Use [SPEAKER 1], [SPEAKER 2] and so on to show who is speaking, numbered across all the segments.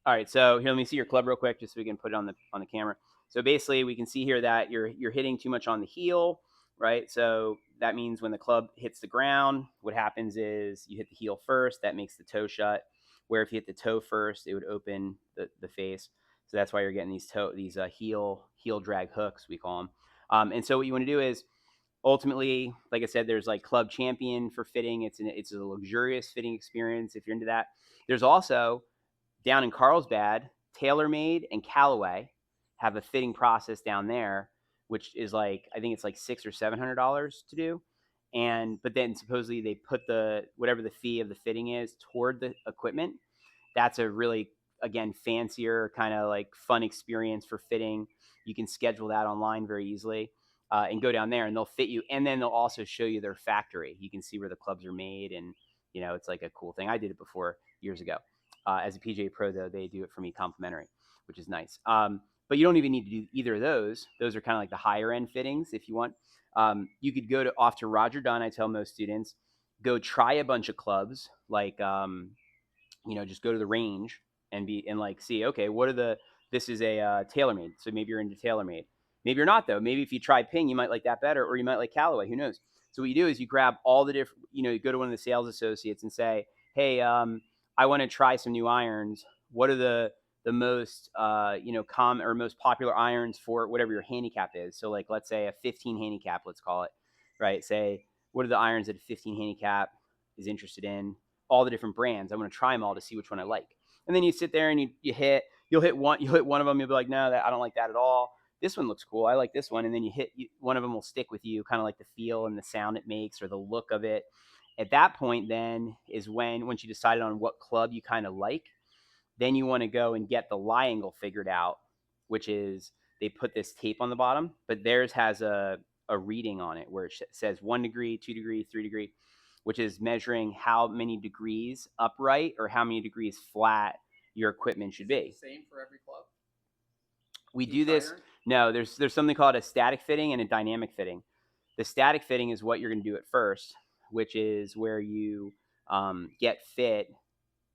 [SPEAKER 1] All right, so here, let me see your club real quick, just so we can put it on the camera. So basically, we can see here that you're hitting too much on the heel, right? So that means when the club hits the ground, what happens is you hit the heel first. That makes the toe shut. Where if you hit the toe first, it would open the face. So that's why you're getting these heel drag hooks, we call them. And so what you want to do is ultimately, like I said, there's like Club Champion for fitting. It's a luxurious fitting experience if you're into that. There's also down in Carlsbad, TaylorMade and Callaway have a fitting process down there, which is like I think it's like $600 or $700 to do. And but then supposedly they put the whatever the fee of the fitting is toward the equipment. That's a really, again, fancier kind of like fun experience for fitting. You can schedule that online very easily, and go down there and they'll fit you, and then they'll also show you their factory. You can see where the clubs are made, and it's like a cool thing. I did it before years ago. As a PGA Pro, though, they do it for me complimentary, which is nice. But you don't even need to do either of those. Those are kind of like the higher end fittings if you want. You could go off to Roger Dunn. I tell most students, go try a bunch of clubs, like just go to the range and like see, okay, what are the this is a TaylorMade, so maybe you're into TaylorMade. Maybe you're not though. Maybe if you try Ping, you might like that better, or you might like Callaway. Who knows? So what you do is you grab all the different, you go to one of the sales associates and say, hey, I want to try some new irons. What are the most common or most popular irons for whatever your handicap is? So like let's say a 15 handicap, let's call it, right? Say what are the irons that a 15 handicap is interested in? All the different brands. I want to try them all to see which one I like. And then you sit there and you'll hit one of them. You'll be like, no, I don't like that at all. This one looks cool. I like this one. And then one of them will stick with you, kind of like the feel and the sound it makes or the look of it. At that point, then is once you decided on what club you kind of like, then you want to go and get the lie angle figured out, which is they put this tape on the bottom, but theirs has a reading on it where it says 1 degree, 2 degree, 3 degree, which is measuring how many degrees upright or how many degrees flat your equipment should be.
[SPEAKER 2] Same for every club?
[SPEAKER 1] We do this. No, there's something called a static fitting and a dynamic fitting. The static fitting is what you're going to do at first, which is where you get fit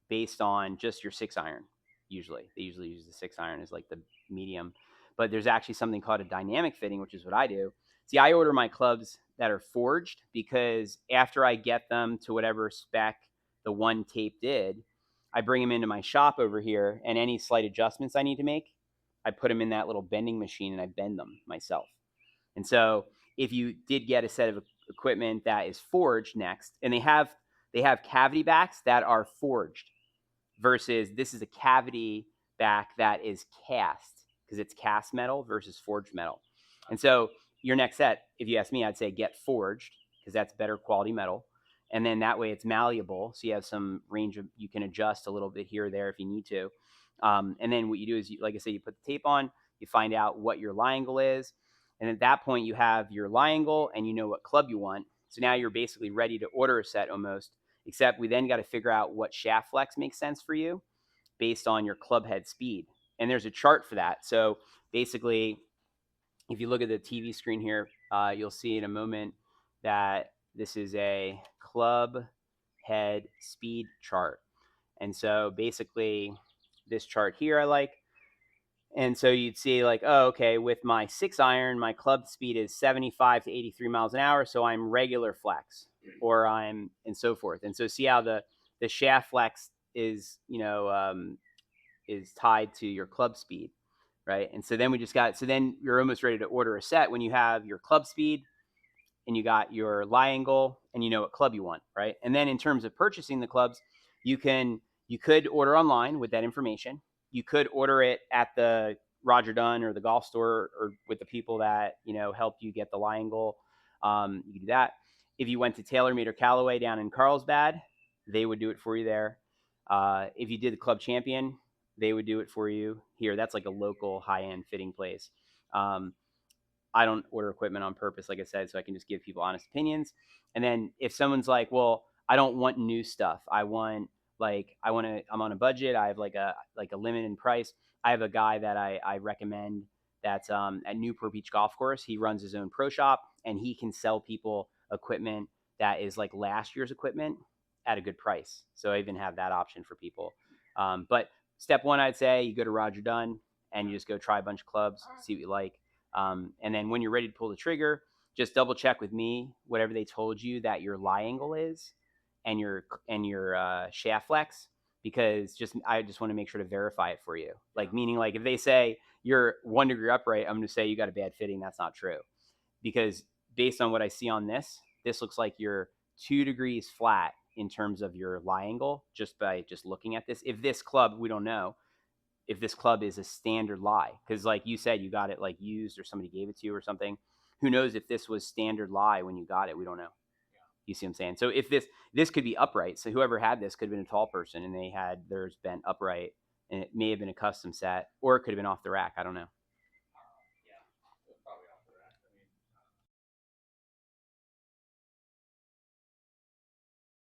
[SPEAKER 1] based on just your 6 iron. Usually, they usually use the 6 iron as like the medium, but there's actually something called a dynamic fitting, which is what I do. See, I order my clubs that are forged because after I get them to whatever spec the one tape did, I bring them into my shop over here, and any slight adjustments I need to make, I put them in that little bending machine and I bend them myself. And so if you did get a set of equipment that is forged next, and they have cavity backs that are forged versus this is a cavity back that is cast because it's cast metal versus forged metal. And so your next set, if you ask me, I'd say get forged because that's better quality metal. And then that way it's malleable. So you have some range of, you can adjust a little bit here or there if you need to. And then what you do is, like I said, you put the tape on, you find out what your lie angle is. And at that point, you have your lie angle and you know what club you want. So now you're basically ready to order a set almost, except we then got to figure out what shaft flex makes sense for you based on your club head speed. And there's a chart for that. So basically, if you look at the TV screen here, you'll see in a moment that this is a club head speed chart. And so basically, this chart here I like. And so you'd see like, oh, okay, with my 6 iron, my club speed is 75 to 83 miles an hour. So I'm regular flex or and so forth. And so see how the shaft flex is tied to your club speed, right? And so then you're almost ready to order a set when you have your club speed and you got your lie angle and you know what club you want, right? And then in terms of purchasing the clubs, you could order online with that information. You could order it at the Roger Dunn or the golf store or with the people that helped you get the lie angle. You can do that. If you went to TaylorMade or Callaway down in Carlsbad, they would do it for you there. If you did the Club Champion, they would do it for you here. That's like a local high-end fitting place. Um, I don't order equipment on purpose, like I said, so I can just give people honest opinions. And then if someone's like, well, I don't want new stuff. I'm on a budget. I have like a limit in price. I have a guy that I recommend that's at Newport Beach Golf Course. He runs his own pro shop and he can sell people equipment that is like last year's equipment at a good price. So I even have that option for people. But step one, I'd say you go to Roger Dunn and you just go try a bunch of clubs, see what you like. And then when you're ready to pull the trigger, just double check with me whatever they told you that your lie angle is and your shaft flex, because I just want to make sure to verify it for you. Like, meaning, like, if they say you're 1 degree upright, I'm going to say you got a bad fitting. That's not true, because based on what I see on this looks like you're 2 degrees flat in terms of your lie angle just by just looking at this. If this club, we don't know if this club is a standard lie, because like you said, you got it like used or somebody gave it to you or something. Who knows if this was standard lie when you got it? We don't know. You see what I'm saying? So if this could be upright, so whoever had this could have been a tall person and they had theirs bent upright, and it may have been a custom set, or it could have been off the rack. I don't know.